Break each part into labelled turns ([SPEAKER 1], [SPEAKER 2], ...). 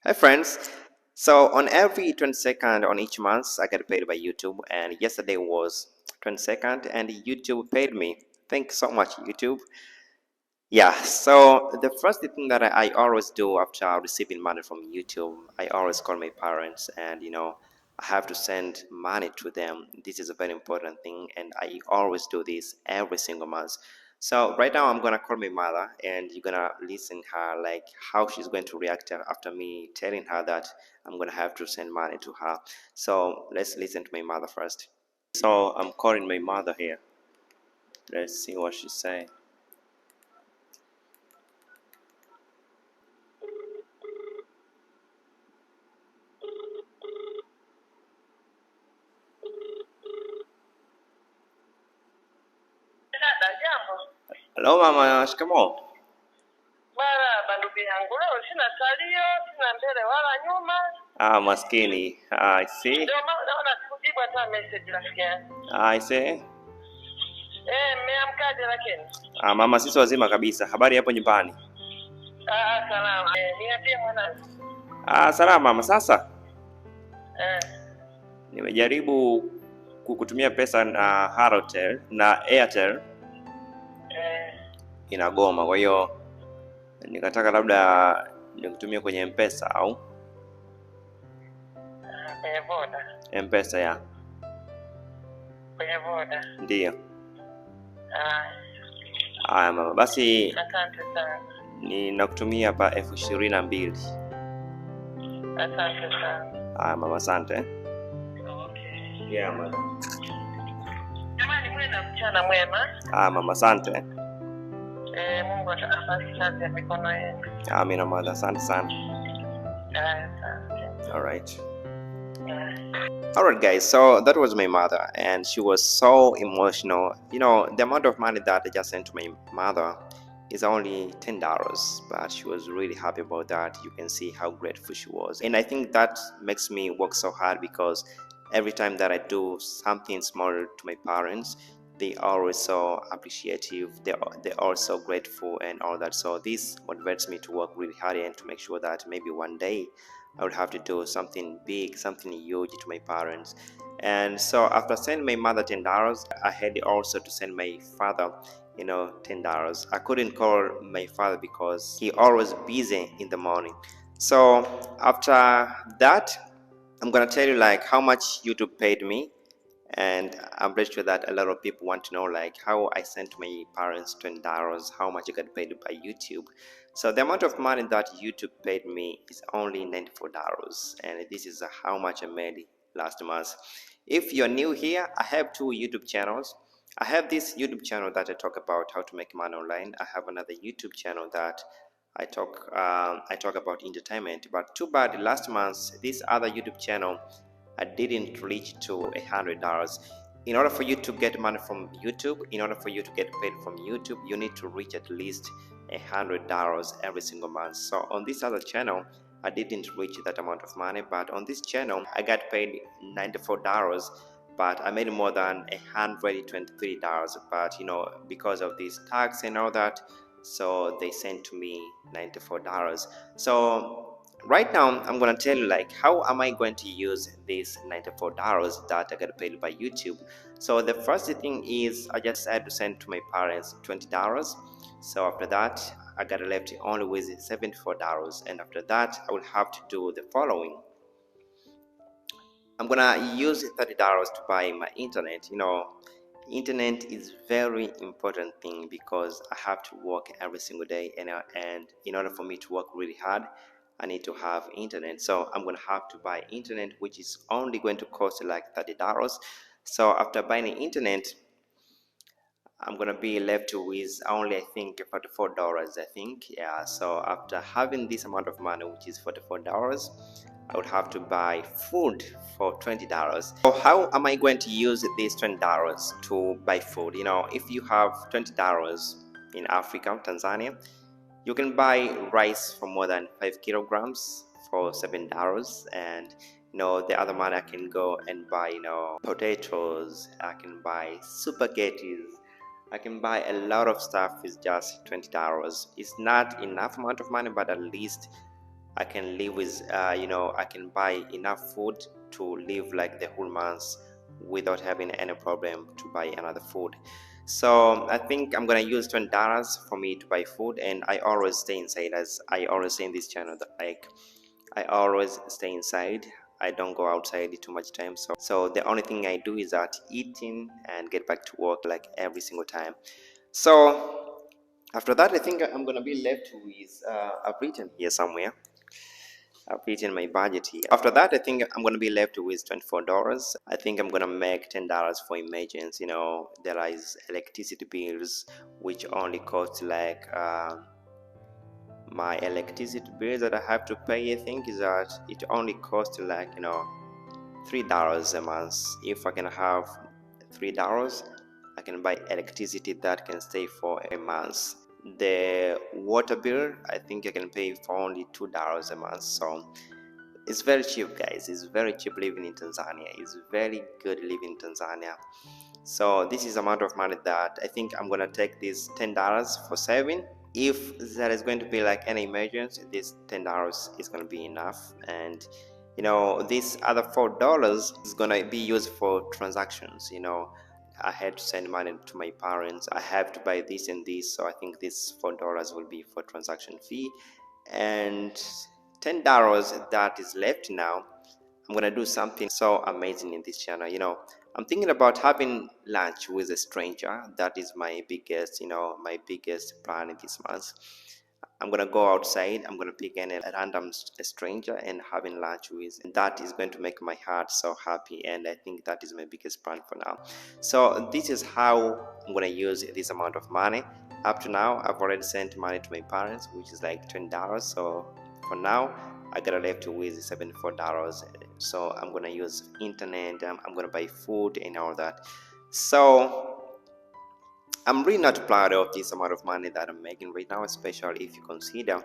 [SPEAKER 1] Hi friends. So on every 22nd on each month, I get paid by YouTube, and yesterday was 22nd, and YouTube paid me. Thanks so much, YouTube. Yeah. So the first thing that I always do after receiving money from YouTube, I always call my parents, and I have to send money to them. This is a very important thing, and I always do this every single month. So right now I'm gonna call my mother, and you're gonna listen her like how she's going to react after me telling her that I'm gonna have to send money to her. So let's listen to my mother first. So I'm calling my mother here. Let's see what she's saying.
[SPEAKER 2] Dada, jambo.
[SPEAKER 1] Hello mama, shikamoo.
[SPEAKER 2] Marahaba ndugu yangu, leo sina salio, sina mbele wala nyuma.
[SPEAKER 1] Ah, maskini. I see.
[SPEAKER 2] Ndio maana naona sikujibu hata message rafiki yangu.
[SPEAKER 1] I see.
[SPEAKER 2] Mmeamkaje lakini?
[SPEAKER 1] Ah, mama, sisi wazima kabisa. Habari hapo nyumbani?
[SPEAKER 2] Salama. Niambie mwanangu.
[SPEAKER 1] Salama mama. Sasa
[SPEAKER 2] Eh,
[SPEAKER 1] nimejaribu kukutumia pesa na Halotel na Airtel
[SPEAKER 2] eh,
[SPEAKER 1] inagoma, kwa hiyo nikataka labda nikutumie kwenye M-Pesa au
[SPEAKER 2] kwenye Voda.
[SPEAKER 1] M-Pesa ya.
[SPEAKER 2] Kwenye Voda.
[SPEAKER 1] Ndiyo.
[SPEAKER 2] Ah,
[SPEAKER 1] Haya mama, basi
[SPEAKER 2] asante sana.
[SPEAKER 1] ninakutumia hapa 22,000.
[SPEAKER 2] Asante sana.
[SPEAKER 1] Haya mama, asante.
[SPEAKER 2] Okay.
[SPEAKER 1] Yeah mama.
[SPEAKER 2] Jamani, mwe na mchana mwema.
[SPEAKER 1] Mama, asante.
[SPEAKER 2] Mungu atabariki kazi ya mikono yenu.
[SPEAKER 1] Amina mama, asante sana.
[SPEAKER 2] Asante.
[SPEAKER 1] All right. Alright guys, so that was my mother, and she was so emotional. The amount of money that I just sent to my mother is only $10, but she was really happy about that. You can see how grateful she was, and I think that makes me work so hard, because every time that I do something small to my parents, they are always so appreciative, they're also grateful and all that. So this motivates me to work really hard and to make sure that maybe one day I would have to do something big, something huge to my parents. And so after sending my mother $10, I had also to send my father $10. I couldn't call my father because he always busy in the morning. So after that, I'm gonna tell you like how much YouTube paid me, and I'm pretty sure that a lot of people want to know like how I sent my parents $20, how much I got paid by YouTube. So the amount of money that YouTube paid me is only $94, and this is how much I made last month. If you're new here, I have two YouTube channels. I have this YouTube channel that I talk about how to make money online. I have another YouTube channel that I talk about entertainment. But too bad last month this other YouTube channel I didn't reach to $100. In order for you to get money from YouTube, in order for you to get paid from YouTube, you need to reach at least $100 every single month. So on this other channel, I didn't reach that amount of money, but on this channel, I got paid $94, but I made more than $123. But because of this tax and all that, so they sent to me $94. So right now I'm gonna tell you like how am I going to use this $94 that I got paid by YouTube. So the first thing is I just had to send to my parents $20. So after that I got left only with $74, and after that I will have to do the following. I'm gonna use $30 to buy my internet. Internet is very important thing, because I have to work every single day, and in order for me to work really hard, I need to have internet. So I'm gonna have to buy internet, which is only going to cost like $30. So after buying the internet, I'm gonna be left with only I think $44, I think. Yeah, so after having this amount of money, which is $44, I would have to buy food for $20. So how am I going to use these $20 to buy food? If you have $20 in Africa, Tanzania, you can buy rice for more than 5 kilograms for $7, and the other money I can go and buy potatoes, I can buy spaghettis, I can buy a lot of stuff with just $20. It's not enough amount of money, but at least I can live with I can buy enough food to live like the whole month without having any problem to buy another food. So I think I'm gonna use $20 for me to buy food, and I always stay inside, as I always say in this channel, that like I always stay inside. I don't go outside too much time. So the only thing I do is that eating and get back to work like every single time. So after that, I think I'm gonna be left with I've written here somewhere. I've written my budget here. After that, I think I'm gonna be left with $24. I think I'm gonna make $10 for emergency. There is electricity bills which only cost like my electricity bill that I have to pay. I think is that it only costs like $3 a month. If I can have $3, I can buy electricity that can stay for a month. The water bill, I think I can pay for only $2 a month. So it's very cheap, guys. It's very cheap living in Tanzania. It's very good living in Tanzania. So this is the amount of money that I think I'm gonna take this $10 for saving. If there is going to be like any emergency, this $10 is gonna be enough. And this other $4 is gonna be used for transactions. I had to send money to my parents. I have to buy this and this, so I think this $4 will be for transaction fee. And $10 that is left now, I'm gonna do something so amazing in this channel. I'm thinking about having lunch with a stranger. That is my biggest plan in this month. I'm gonna go outside. I'm gonna pick a random stranger and having lunch with. And that is going to make my heart so happy. And I think that is my biggest plan for now. So this is how I'm gonna use this amount of money. Up to now, I've already sent money to my parents, which is like $20. So for now, I got left with $74. So I'm gonna use internet. I'm gonna buy food and all that. So I'm really not proud of this amount of money that I'm making right now, especially if you consider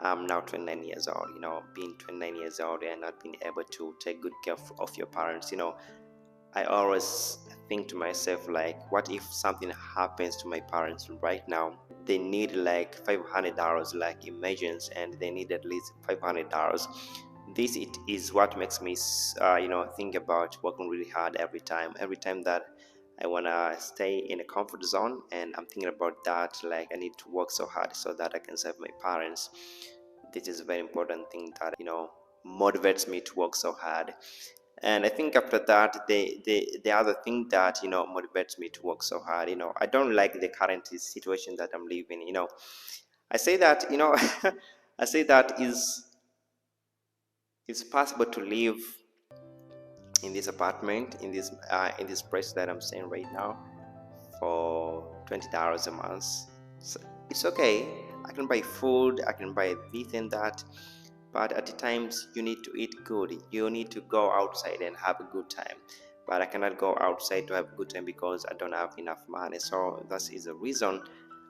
[SPEAKER 1] I'm now 29 years old. Being 29 years old and not being able to take good care of your parents. I always think to myself, like, what if something happens to my parents right now? They need like $500, like emergency, and they need at least $500. This it is what makes me think about working really hard every time that I want to stay in a comfort zone, and I'm thinking about that, like I need to work so hard so that I can serve my parents. This is a very important thing that motivates me to work so hard. And I think after that, the other thing that motivates me to work so hard, I don't like the current situation that I'm living. I say that I say that it's possible to live in this apartment, in this place that I'm staying right now, for $20 a month. So it's okay. I can buy food, I can buy this and that, but at the times you need to eat good. You need to go outside and have a good time. But I cannot go outside to have a good time because I don't have enough money. So that is the reason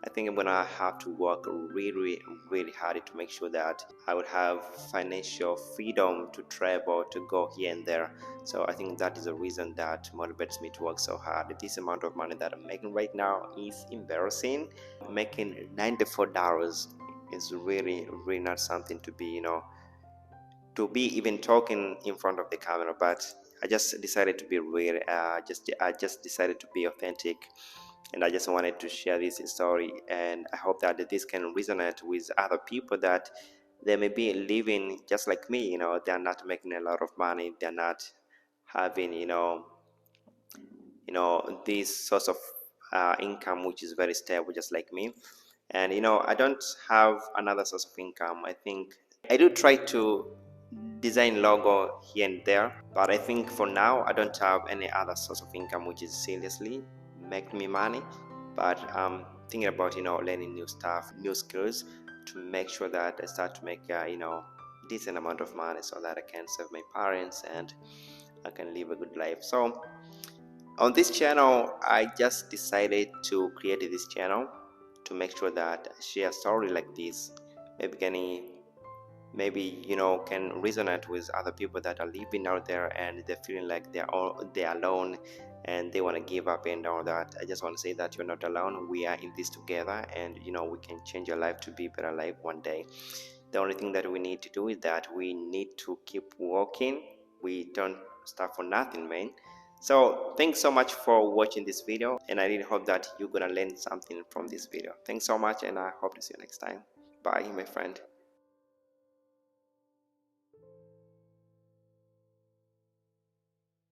[SPEAKER 1] I think I'm gonna have to work really, really hard to make sure that I would have financial freedom to travel, to go here and there. So I think that is the reason that motivates me to work so hard. This amount of money that I'm making right now is embarrassing. Making $94 is really, really not something to be, to be even talking in front of the camera. But I just decided to be real. I just decided to be authentic, and I just wanted to share this story. And I hope that this can resonate with other people, that they may be living just like me. They're not making a lot of money. They're not having this source of income which is very stable, just like me. And I don't have another source of income. I think I do try to design logo here and there, but I think for now I don't have any other source of income which is seriously make me money. But I'm thinking about learning new stuff, new skills, to make sure that I start to make decent amount of money so that I can serve my parents and I can live a good life. So on this channel, I just decided to create this channel to make sure that I share a story like this. Maybe can resonate with other people that are living out there and they're feeling like they're alone and they want to give up and all that. I just want to say that you're not alone. We are in this together, and we can change your life to be a better life one day. The only thing that we need to do is that we need to keep working. We don't stop for nothing, man. So thanks so much for watching this video, and I really hope that you're gonna learn something from this video. Thanks so much, and I hope to see you next time. Bye, my friend.